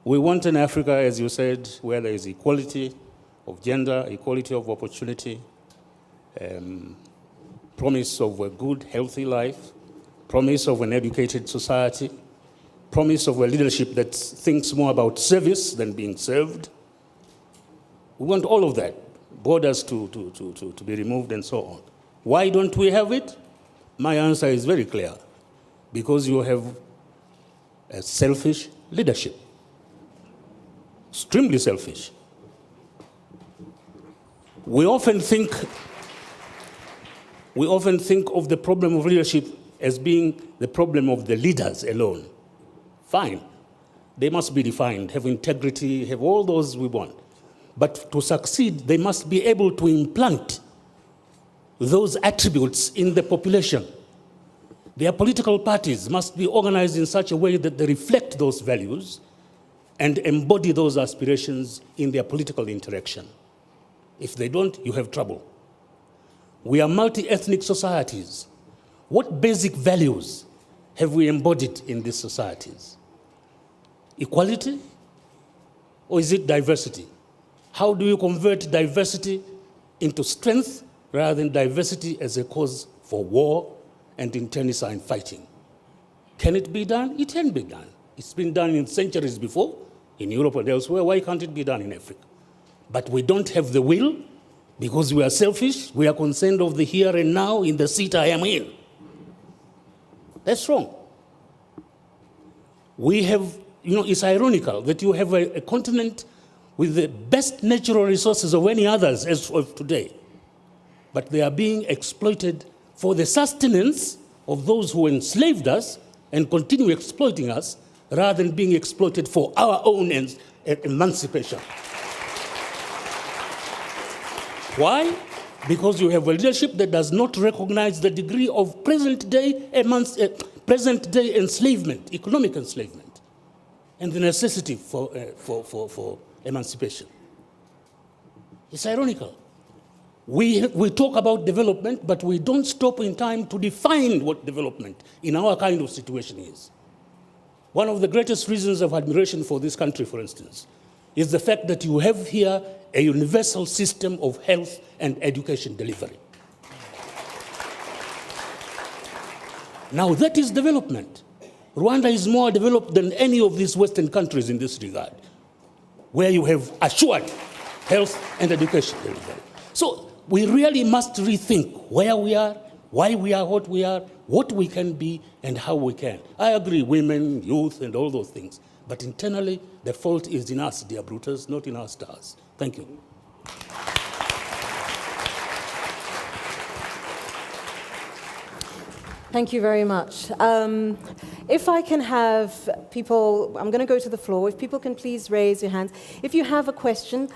We want an Africa, as you said, where there is equality of gender, equality of opportunity, promise of a good, healthy life, promise of an educated society, promise of a leadership that thinks more about service than being served. We want all of that, borders to be removed and so on. Why don't we have it? My answer is very clear. Because you have a selfish leadership. Extremely selfish. We often think of the problem of leadership as being the problem of the leaders alone. Fine. They must be defined, have integrity, have all those we want. But to succeed, they must be able to implant those attributes in the population. Their political parties must be organized in such a way that they reflect those values and embody those aspirations in their political interaction. If they don't, you have trouble. We are multi-ethnic societies. What basic values have we embodied in these societies? Equality? Or is it diversity? How do you convert diversity into strength rather than diversity as a cause for war and internecine fighting? Can it be done? It can be done. It's been done in centuries before, in Europe and elsewhere. Why can't it be done in Africa? But we don't have the will because we are selfish. We are concerned of the here and now in the seat I am in. That's wrong. We have, it's ironical that you have a continent with the best natural resources of any others as of today, but they are being exploited for the sustenance of those who enslaved us and continue exploiting us rather than being exploited for our own emancipation. Why? Because you have a leadership that does not recognize the degree of present-day enslavement, economic enslavement, and the necessity for emancipation. It's ironical. We talk about development, but we don't stop in time to define what development in our kind of situation is. One of the greatest reasons of admiration for this country, for instance, is the fact that you have here a universal system of health and education delivery. Now that is development. Rwanda is more developed than any of these Western countries in this regard, where you have assured health and education delivery. So we really must rethink where we are, why we are what we can be, and how we can. I agree, women, youth, and all those things. But internally, the fault is in us, dear Brutus, not in our stars. Thank you. Thank you very much. If I can have people, I'm going to go to the floor. If people can please raise your hands. If you have a question,